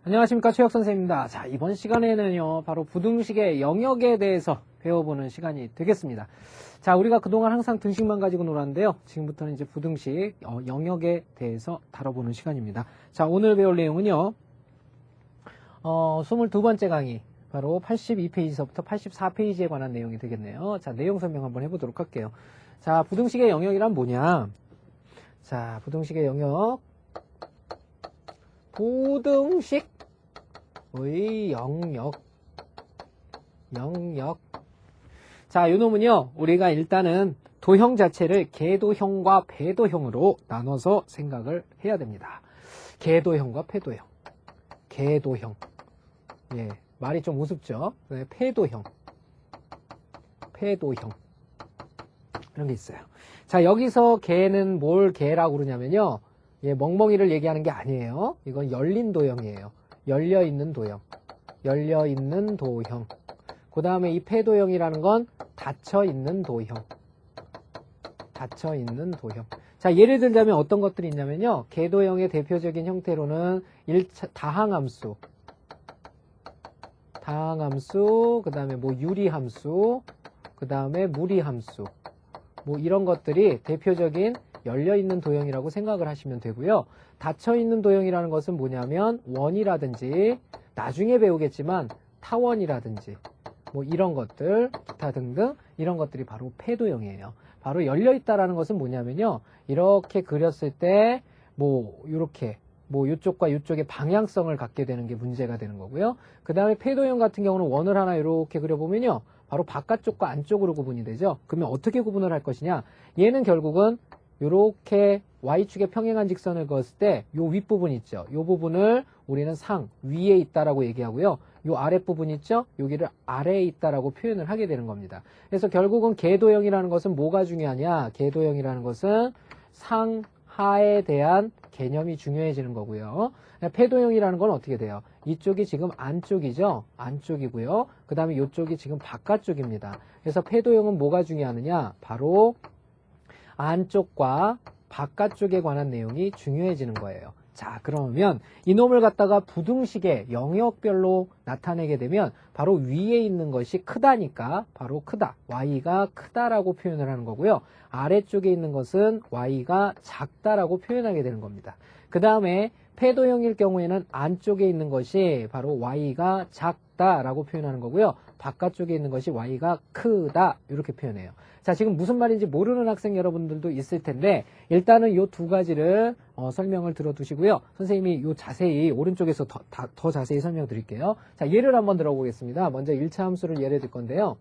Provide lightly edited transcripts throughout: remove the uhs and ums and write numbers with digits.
안녕하십니까, 최혁 선생님입니다. 자, 이번 시간에는요, 바로 부등식의 영역에 대해서 배워보는 시간이 되겠습니다. 자, 우리가 그동안 항상 등식만 가지고 놀았는데요. 지금부터는 이제 부등식 영역에 대해서 다뤄보는 시간입니다. 자, 오늘 배울 내용은요, 22번째 강의, 바로 82페이지서부터 84페이지에 관한 내용이 되겠네요. 자, 내용 설명 한번 해보도록 할게요. 자, 부등식의 영역이란 뭐냐? 자, 부등식의 영역. 부등식의 영역. 자, 요 놈은요, 우리가 일단은 도형 자체를 궤도형과 배도형으로 나눠서 생각을 해야 됩니다. 궤도형과 배도형. 궤도형. 예, 말이 좀 우습죠? 네, 배도형. 이런 게 있어요. 자, 여기서 궤는 뭘 궤라고 그러냐면요. 예, 멍멍이를 얘기하는 게 아니에요. 이건 열린 도형이에요. 열려있는 도형. 그 다음에 이 폐도형이라는 건 닫혀있는 도형. 자, 예를 들자면 어떤 것들이 있냐면요. 궤도형의 대표적인 형태로는 다항함수, 그 다음에 뭐 유리함수, 그 다음에 무리함수, 뭐 이런 것들이 대표적인 열려있는 도형이라고 생각을 하시면 되고요. 닫혀있는 도형이라는 것은 뭐냐면 원이라든지 나중에 배우겠지만 타원이라든지 뭐 이런 것들, 기타 등등 이런 것들이 바로 폐도형이에요. 바로 열려있다라는 것은 뭐냐면요. 이렇게 그렸을 때 뭐 이렇게 뭐 이쪽과 이쪽의 방향성을 갖게 되는 게 문제가 되는 거고요. 그 다음에 폐도형 같은 경우는 원을 하나 이렇게 그려보면요. 바로 바깥쪽과 안쪽으로 구분이 되죠. 그러면 어떻게 구분을 할 것이냐. 얘는 결국은 이렇게 Y축에 평행한 직선을 그었을 때 요 윗부분 있죠. 요 부분을 우리는 위에 있다라고 얘기하고요. 요 아랫부분 있죠. 여기를 아래에 있다라고 표현을 하게 되는 겁니다. 그래서 결국은 궤도형이라는 것은 뭐가 중요하냐. 궤도형이라는 것은 상하에 대한 개념이 중요해지는 거고요. 폐도형이라는 건 어떻게 돼요? 이쪽이 지금 안쪽이죠. 안쪽이고요. 그 다음에 이쪽이 지금 바깥쪽입니다. 그래서 폐도형은 뭐가 중요하느냐. 바로 안쪽과 바깥쪽에 관한 내용이 중요해지는 거예요. 자, 그러면 이놈을 갖다가 부등식의 영역별로 나타내게 되면 바로 위에 있는 것이 크다니까 바로 크다. y가 크다라고 표현을 하는 거고요. 아래쪽에 있는 것은 y가 작다라고 표현하게 되는 겁니다. 그 다음에 폐도형일 경우에는 안쪽에 있는 것이 바로 y가 작다라고 표현하는 거고요. 바깥쪽에 있는 것이 y가 크다 이렇게 표현해요. 자, 지금 무슨 말인지 모르는 학생 여러분들도 있을 텐데 일단은 이 두 가지를 설명을 들어두시고요. 선생님이 요 자세히 오른쪽에서 더 자세히 설명드릴게요. 자, 예를 한번 들어보겠습니다. 먼저 1차 함수를 예를 들 건데요.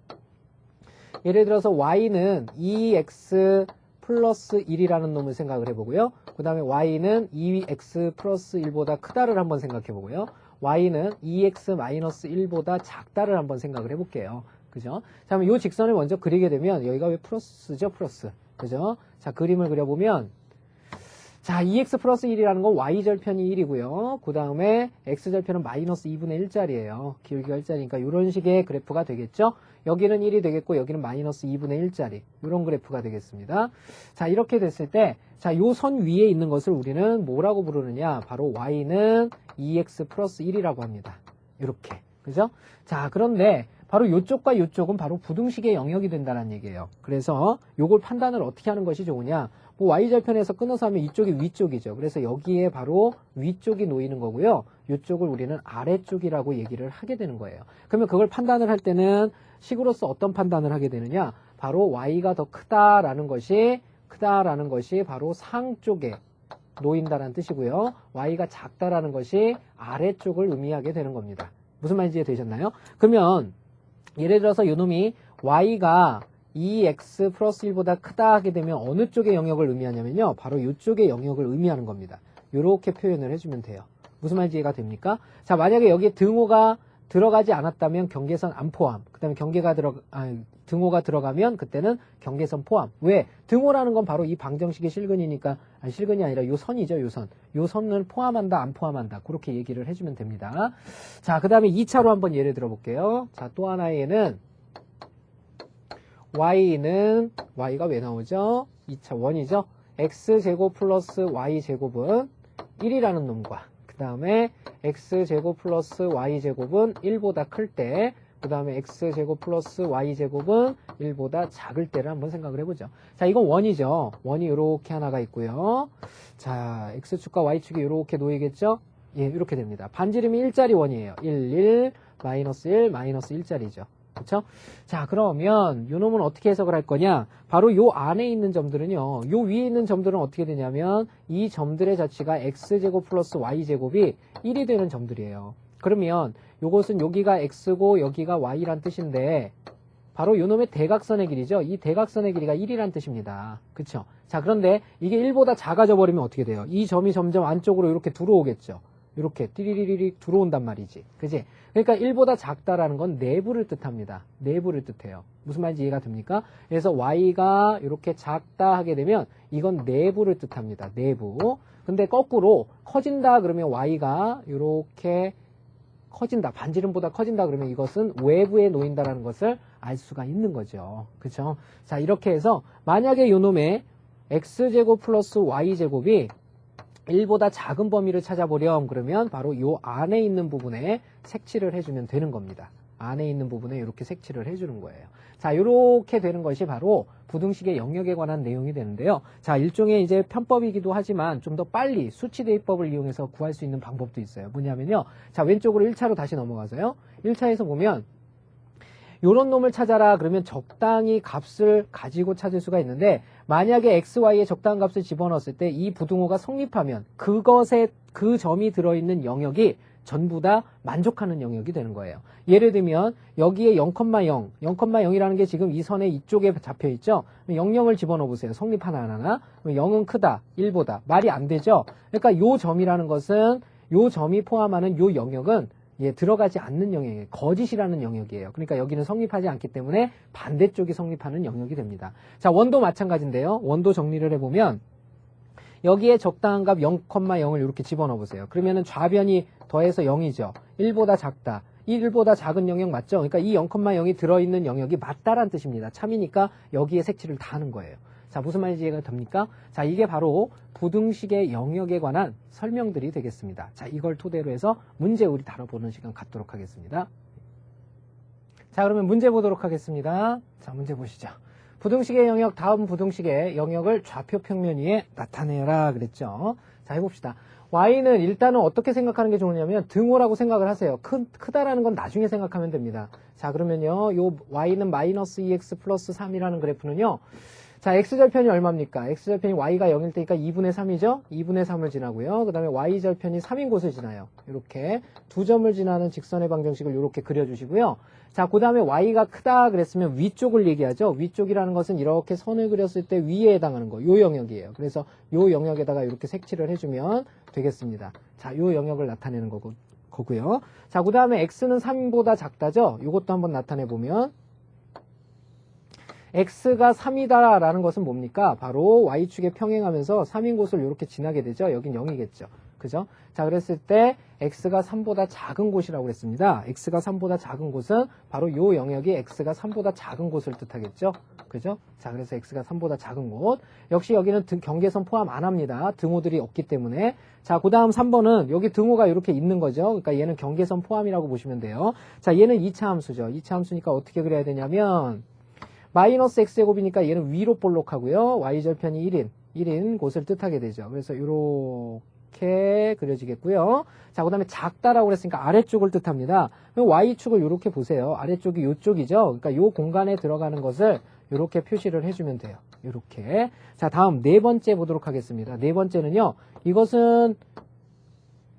예를 들어서 y는 2x 플러스 1이라는 놈을 생각을 해보고요. 그 다음에 y는 2x 플러스 1보다 크다를 한번 생각해 보고요. y는 2x 마이너스 1보다 작다를 한번 생각을 해볼게요. 그죠? 자, 그럼 이 직선을 먼저 그리게 되면 여기가 왜 플러스죠? 플러스. 그죠? 자, 그림을 그려보면 자, 2x 플러스 1이라는 건 y절편이 1이고요. 그 다음에 x절편은 마이너스 2분의 1짜리예요. 기울기가 1짜리니까 이런 식의 그래프가 되겠죠? 여기는 1이 되겠고 여기는 마이너스 2분의 1짜리 이런 그래프가 되겠습니다. 자, 이렇게 됐을 때 자, 요 선 위에 있는 것을 우리는 뭐라고 부르느냐? 바로 y는 2x 플러스 1이라고 합니다. 이렇게. 그죠? 자, 그런데 바로 이쪽과 이쪽은 바로 부등식의 영역이 된다는 얘기예요. 그래서 요걸 판단을 어떻게 하는 것이 좋으냐? 뭐 y절편에서 끊어서 하면 이쪽이 위쪽이죠. 그래서 여기에 바로 위쪽이 놓이는 거고요. 이쪽을 우리는 아래쪽이라고 얘기를 하게 되는 거예요. 그러면 그걸 판단을 할 때는 식으로서 어떤 판단을 하게 되느냐? 바로 y가 더 크다라는 것이 바로 상쪽에 놓인다는 뜻이고요. y가 작다라는 것이 아래쪽을 의미하게 되는 겁니다. 무슨 말인지 이해되셨나요? 그러면 예를 들어서 이놈이 y가 2x 플러스 1보다 크다 하게 되면 어느 쪽의 영역을 의미하냐면요. 바로 이쪽의 영역을 의미하는 겁니다. 이렇게 표현을 해주면 돼요. 무슨 말인지 이해가 됩니까? 자, 만약에 여기에 등호가 들어가지 않았다면 경계선 안 포함. 그 다음에 등호가 들어가면 그때는 경계선 포함. 왜? 등호라는 건 바로 이 방정식의 실근이니까, 실근이 아니라 요 선이죠, 요 선. 요 선을 포함한다, 안 포함한다. 그렇게 얘기를 해주면 됩니다. 자, 그 다음에 2차로 한번 예를 들어볼게요. 자, 또 하나의 예는 y가 왜 나오죠? 2차 원이죠? x제곱 플러스 y제곱은 1이라는 놈과 그 다음에 x제곱 플러스 y제곱은 1보다 클 때, 그 다음에 x제곱 플러스 y제곱은 1보다 작을 때를 한번 생각을 해보죠. 자, 이건 원이죠. 원이 이렇게 하나가 있고요. 자, x축과 y축이 이렇게 놓이겠죠? 예, 이렇게 됩니다. 반지름이 1짜리 원이에요. 1, 1, 마이너스 1, 마이너스 1짜리죠. 그렇죠? 자, 그러면 요 놈은 어떻게 해석을 할 거냐? 바로 요 안에 있는 점들은요. 요 위에 있는 점들은 어떻게 되냐면 이 점들의 자취가 x제곱 플러스 y제곱이 1이 되는 점들이에요. 그러면 요것은 여기가 x고 여기가 y란 뜻인데 바로 요 놈의 대각선의 길이죠. 이 대각선의 길이가 1이란 뜻입니다. 그쵸? 자, 그런데 이게 1보다 작아져 버리면 어떻게 돼요? 이 점이 점점 안쪽으로 이렇게 들어오겠죠. 이렇게 띠리리리 들어온단 말이지. 그지? 그러니까 1보다 작다라는 건 내부를 뜻합니다. 내부를 뜻해요. 무슨 말인지 이해가 됩니까? 그래서 y가 이렇게 작다 하게 되면 이건 내부를 뜻합니다. 내부. 근데 거꾸로 커진다 그러면 y가 이렇게 커진다. 반지름보다 커진다 그러면 이것은 외부에 놓인다라는 것을 알 수가 있는 거죠. 그쵸? 자, 이렇게 해서 만약에 요 놈의 x제곱 플러스 y제곱이 1보다 작은 범위를 찾아보렴 그러면 바로 요 안에 있는 부분에 색칠을 해주면 되는 겁니다. 안에 있는 부분에 이렇게 색칠을 해주는 거예요. 자, 이렇게 되는 것이 바로 부등식의 영역에 관한 내용이 되는데요. 자, 일종의 이제 편법이기도 하지만 좀 더 빨리 수치 대입법을 이용해서 구할 수 있는 방법도 있어요. 뭐냐면요. 자, 왼쪽으로 1차로 다시 넘어가서요. 1차에서 보면 요런 놈을 찾아라 그러면 적당히 값을 가지고 찾을 수가 있는데 만약에 xy에 적당한 값을 집어넣었을 때 이 부등호가 성립하면 그것에 그 점이 들어있는 영역이 전부 다 만족하는 영역이 되는 거예요. 예를 들면 여기에 0,0, 0,0이라는 게 지금 이 선의 이쪽에 잡혀 있죠. 00을 집어넣어 보세요. 성립 하나하나. 0은 크다, 1보다. 말이 안 되죠. 그러니까 요 점이라는 것은 요 점이 포함하는 요 영역은 들어가지 않는 영역이에요. 거짓이라는 영역이에요. 그러니까 여기는 성립하지 않기 때문에 반대쪽이 성립하는 영역이 됩니다. 자, 원도 마찬가지인데요. 원도 정리를 해보면 여기에 적당한 값 0,0을 이렇게 집어넣어 보세요. 그러면은 좌변이 더해서 0이죠. 1보다 작다. 1보다 작은 영역 맞죠? 그러니까 이 0,0이 들어있는 영역이 맞다란 뜻입니다. 참이니까 여기에 색칠을 다 하는 거예요. 자, 무슨 말인지 이해가 됩니까? 자, 이게 바로 부등식의 영역에 관한 설명들이 되겠습니다. 자, 이걸 토대로 해서 문제 우리 다뤄보는 시간 갖도록 하겠습니다. 자, 그러면 문제 보도록 하겠습니다. 자, 문제 보시죠. 부등식의 영역, 다음 부등식의 영역을 좌표 평면 위에 나타내라 그랬죠. 자, 해봅시다. y는 일단은 어떻게 생각하는 게 좋으냐면 등호라고 생각을 하세요. 크다라는 건 나중에 생각하면 됩니다. 자, 그러면요. 요 y는 마이너스 2x 플러스 3이라는 그래프는요. 자, x절편이 얼마입니까? x절편이 y가 0일 때니까 2분의 3이죠? 2분의 3을 지나고요. 그 다음에 y절편이 3인 곳을 지나요. 이렇게 두 점을 지나는 직선의 방정식을 이렇게 그려주시고요. 자, 그 다음에 y가 크다 그랬으면 위쪽을 얘기하죠. 위쪽이라는 것은 이렇게 선을 그렸을 때 위에 해당하는 거, 요 영역이에요. 그래서 요 영역에다가 이렇게 색칠을 해주면 되겠습니다. 자, 요 영역을 나타내는 거고요. 자, 그 다음에 x는 3보다 작다죠? 요것도 한번 나타내보면 x가 3이다 라는 것은 뭡니까? 바로 y축에 평행하면서 3인 곳을 이렇게 지나게 되죠. 여긴 0이겠죠. 그죠? 자, 그랬을 때 x가 3보다 작은 곳이라고 그랬습니다. x가 3보다 작은 곳은 바로 요 영역이 x가 3보다 작은 곳을 뜻하겠죠. 그죠? 자, 그래서 x가 3보다 작은 곳. 역시 여기는 경계선 포함 안 합니다. 등호들이 없기 때문에. 자, 그 다음 3번은 여기 등호가 이렇게 있는 거죠. 그러니까 얘는 경계선 포함이라고 보시면 돼요. 자, 얘는 2차 함수죠. 2차 함수니까 어떻게 그려야 되냐면 마이너스 x제곱이니까 얘는 위로 볼록하고요. y절편이 1인 곳을 뜻하게 되죠. 그래서 이렇게 그려지겠고요. 자, 그 다음에 작다라고 그랬으니까 아래쪽을 뜻합니다. 그럼 y축을 이렇게 보세요. 아래쪽이 이쪽이죠. 그러니까 이 공간에 들어가는 것을 이렇게 표시를 해주면 돼요. 이렇게. 자, 다음 네 번째 보도록 하겠습니다. 네 번째는요. 이것은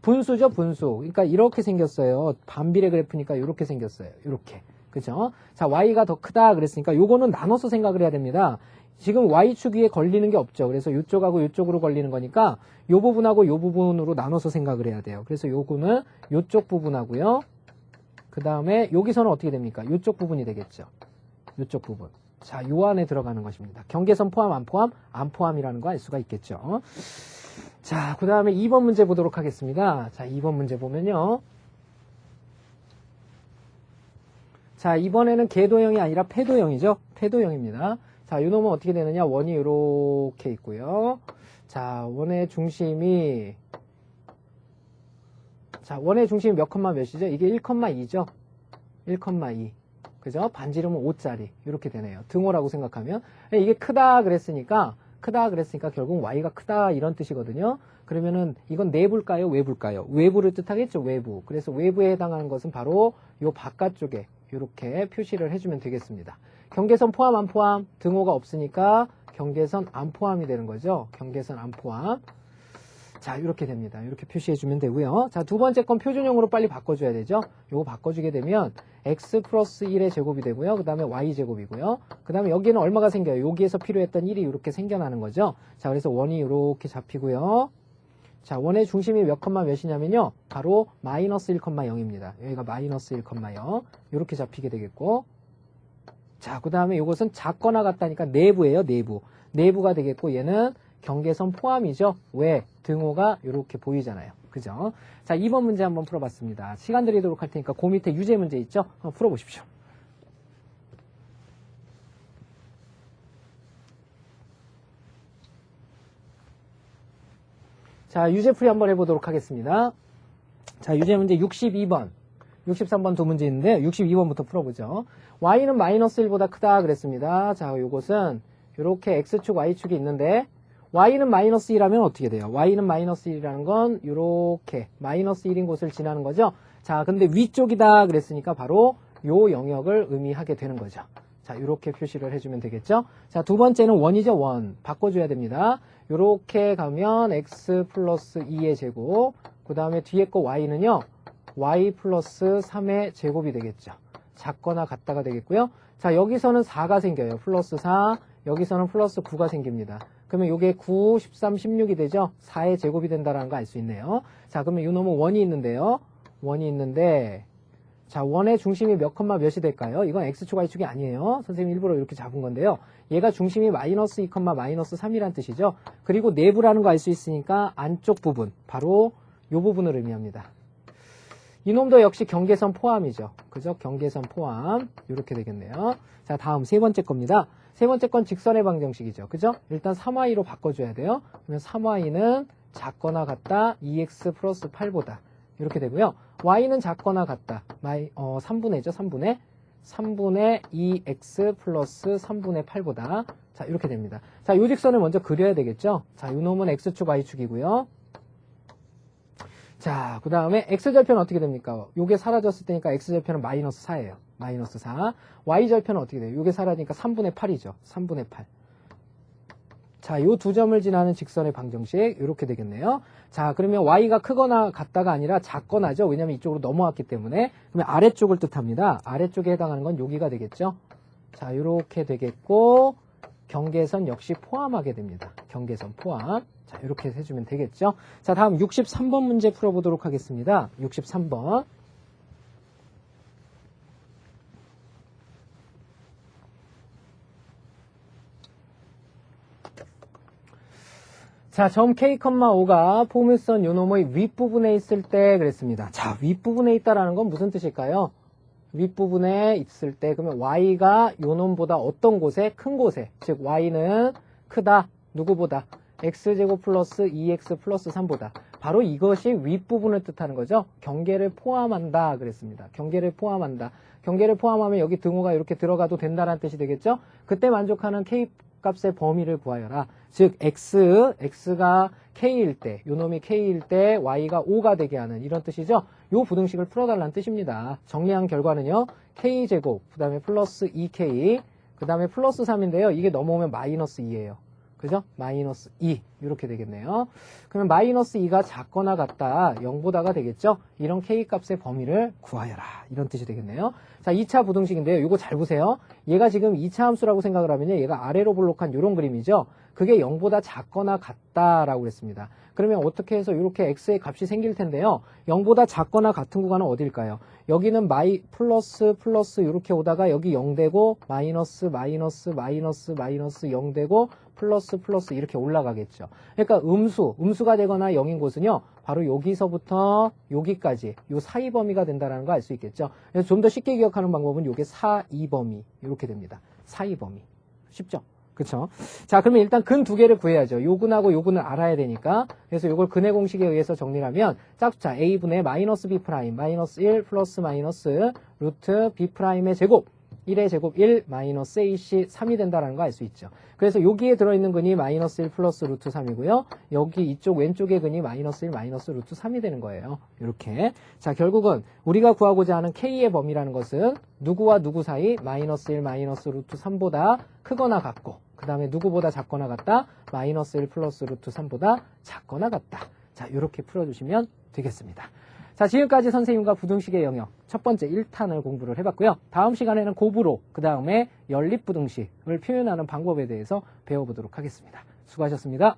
분수죠, 분수. 그러니까 이렇게 생겼어요. 반비례 그래프니까 이렇게 생겼어요. 이렇게. 그죠? 자, y가 더 크다 그랬으니까 요거는 나눠서 생각을 해야 됩니다. 지금 y축 위에 걸리는 게 없죠. 그래서 이쪽하고 이쪽으로 걸리는 거니까 요 부분하고 요 부분으로 나눠서 생각을 해야 돼요. 그래서 요거는 요쪽 부분하고요. 그 다음에 여기서는 어떻게 됩니까? 요쪽 부분이 되겠죠. 요쪽 부분. 자, 요 안에 들어가는 것입니다. 경계선 포함, 안 포함? 안 포함이라는 거 알 수가 있겠죠. 자, 그 다음에 2번 문제 보도록 하겠습니다. 자, 2번 문제 보면요. 자, 이번에는 궤도형이 아니라 패도형이죠. 패도형입니다. 자, 이 놈은 어떻게 되느냐? 원이 이렇게 있고요. 자, 원의 중심이 자, 원의 중심이 몇 컴마 몇이죠? 이게 1,2죠? 1,2. 그죠? 반지름은 5짜리. 이렇게 되네요. 등호라고 생각하면. 이게 크다 그랬으니까 결국 y가 크다 이런 뜻이거든요. 그러면은 이건 내부일까요? 외부일까요? 외부를 뜻하겠죠? 외부. 그래서 외부에 해당하는 것은 바로 요 바깥쪽에 이렇게 표시를 해주면 되겠습니다. 경계선 포함 안 포함? 등호가 없으니까 경계선 안 포함이 되는 거죠. 경계선 안 포함. 자, 이렇게 됩니다. 이렇게 표시해주면 되고요. 자, 두 번째 건 표준형으로 빨리 바꿔줘야 되죠. 요거 바꿔주게 되면 x 플러스 1의 제곱이 되고요. 그 다음에 y 제곱이고요. 그 다음에 여기는 얼마가 생겨요? 여기에서 필요했던 1이 이렇게 생겨나는 거죠. 자, 그래서 원이 이렇게 잡히고요. 자, 원의 중심이 몇 컴마 몇이냐면요. 바로 마이너스 1,0입니다. 여기가 마이너스 1,0. 이렇게 잡히게 되겠고. 자, 그 다음에 이것은 작거나 같다니까 내부예요, 내부. 내부가 되겠고, 얘는 경계선 포함이죠. 왜? 등호가 이렇게 보이잖아요. 그죠? 자, 2번 문제 한번 풀어봤습니다. 시간 드리도록 할 테니까 그 밑에 유제 문제 있죠? 한번 풀어보십시오. 자, 유제풀이 한번 해보도록 하겠습니다. 자, 유제 문제 62번. 63번 두 문제 있는데 62번부터 풀어보죠. y는 마이너스 1보다 크다 그랬습니다. 자, 요것은 이렇게 x축, y축이 있는데 y는 마이너스 1하면 어떻게 돼요? y는 마이너스 1이라는 건 이렇게 마이너스 1인 곳을 지나는 거죠. 자, 근데 위쪽이다 그랬으니까 바로 요 영역을 의미하게 되는 거죠. 자, 이렇게 표시를 해주면 되겠죠. 자, 두 번째는 원이죠. 원. 바꿔줘야 됩니다. 이렇게 가면 x 플러스 2의 제곱, 그 다음에 뒤에 거 y는요. y 플러스 3의 제곱이 되겠죠. 작거나 같다가 되겠고요. 자, 여기서는 4가 생겨요. 플러스 4, 여기서는 플러스 9가 생깁니다. 그러면 이게 9, 13, 16이 되죠. 4의 제곱이 된다는 거 알 수 있네요. 자, 그러면 이 놈은 원이 있는데요. 원이 있는데, 자, 원의 중심이 몇 컴마 몇이 될까요? 이건 x축, y축이 아니에요. 선생님이 일부러 이렇게 잡은 건데요. 얘가 중심이 마이너스 2, 마이너스 3이란 뜻이죠. 그리고 내부라는 거 알 수 있으니까 안쪽 부분, 바로 이 부분을 의미합니다. 이놈도 역시 경계선 포함이죠. 그죠? 경계선 포함. 이렇게 되겠네요. 자, 다음 세 번째 겁니다. 세 번째 건 직선의 방정식이죠. 그죠? 일단 3y로 바꿔줘야 돼요. 그러면 3y는 작거나 같다 2x 플러스 8보다. 이렇게 되고요. y는 작거나 같다. 3분의죠. 3분의 2x 플러스 3분의 8보다. 자, 이렇게 됩니다. 자, 요 직선을 먼저 그려야 되겠죠. 자, 요 놈은 x축, y축이고요. 자, 그 다음에 x절편은 어떻게 됩니까? 요게 사라졌을 때니까 x절편은 마이너스 4예요. 마이너스 4. y절편은 어떻게 돼요? 요게 사라지니까 3분의 8이죠. 3분의 8. 자, 요 두 점을 지나는 직선의 방정식 이렇게 되겠네요. 자, 그러면 y가 크거나 같다가 아니라 작거나죠. 왜냐면 이쪽으로 넘어왔기 때문에. 그러면 아래쪽을 뜻합니다. 아래쪽에 해당하는 건 여기가 되겠죠. 자, 이렇게 되겠고 경계선 역시 포함하게 됩니다. 경계선 포함. 자, 이렇게 해주면 되겠죠. 자, 다음 63번 문제 풀어보도록 하겠습니다. 63번. 자, 점 K,5가 포물선 요놈의 윗부분에 있을 때 그랬습니다. 자, 윗부분에 있다라는 건 무슨 뜻일까요? 윗부분에 있을 때, 그러면 y가 요놈보다 어떤 곳에? 큰 곳에. 즉, y는 크다. 누구보다? x제곱 플러스 2x 플러스 3보다. 바로 이것이 윗부분을 뜻하는 거죠. 경계를 포함한다 그랬습니다. 경계를 포함한다. 경계를 포함하면 여기 등호가 이렇게 들어가도 된다는 뜻이 되겠죠. 그때 만족하는 k 값의 범위를 구하여라. 즉 x가 k일 때, 요놈이 k일 때 y가 5가 되게 하는 이런 뜻이죠. 요 부등식을 풀어달라는 뜻입니다. 정리한 결과는요. k제곱, 그 다음에 플러스 2k, 그 다음에 플러스 3인데요. 이게 넘어오면 마이너스 2예요. 그죠? 마이너스 2 이렇게 되겠네요. 그러면 마이너스 2가 작거나 같다 0보다가 되겠죠? 이런 k값의 범위를 구하여라 이런 뜻이 되겠네요. 자, 2차 부등식인데요. 이거 잘 보세요. 얘가 지금 2차 함수라고 생각을 하면요. 얘가 아래로 볼록한 이런 그림이죠. 그게 0보다 작거나 같다라고 그랬습니다. 그러면 어떻게 해서 이렇게 x의 값이 생길 텐데요. 0보다 작거나 같은 구간은 어딜까요? 여기는 플러스 이렇게 오다가 여기 0 되고 마이너스 0 되고 플러스 이렇게 올라가겠죠. 그러니까 음수가 되거나 0인 곳은요. 바로 여기서부터 여기까지 요 사이 범위가 된다는 거 알 수 있겠죠. 그래서 좀 더 쉽게 기억하는 방법은 요게 사이 범위 이렇게 됩니다. 사이 범위. 쉽죠? 그쵸? 자, 그러면 일단 근 두 개를 구해야죠. 요 근하고 요 근을 알아야 되니까. 그래서 요걸 근의 공식에 의해서 정리를 하면 짝수차 a분의 마이너스 b 프라임, 마이너스 1 플러스 마이너스 루트 b 프라임의 제곱, 1의 제곱 1 마이너스 ac 3이 된다라는 거 알 수 있죠. 그래서 여기에 들어있는 근이 마이너스 1 플러스 루트 3이고요. 여기 이쪽 왼쪽의 근이 마이너스 1 마이너스 루트 3이 되는 거예요. 이렇게. 자, 결국은 우리가 구하고자 하는 k의 범위라는 것은 누구와 누구 사이 마이너스 1 마이너스 루트 3보다 크거나 같고, 그 다음에 누구보다 작거나 같다? 마이너스 1 플러스 루트 3보다 작거나 같다. 자, 이렇게 풀어주시면 되겠습니다. 자, 지금까지 선생님과 부등식의 영역 첫 번째 1탄을 공부를 해봤고요. 다음 시간에는 곱으로 그 다음에 연립부등식을 표현하는 방법에 대해서 배워보도록 하겠습니다. 수고하셨습니다.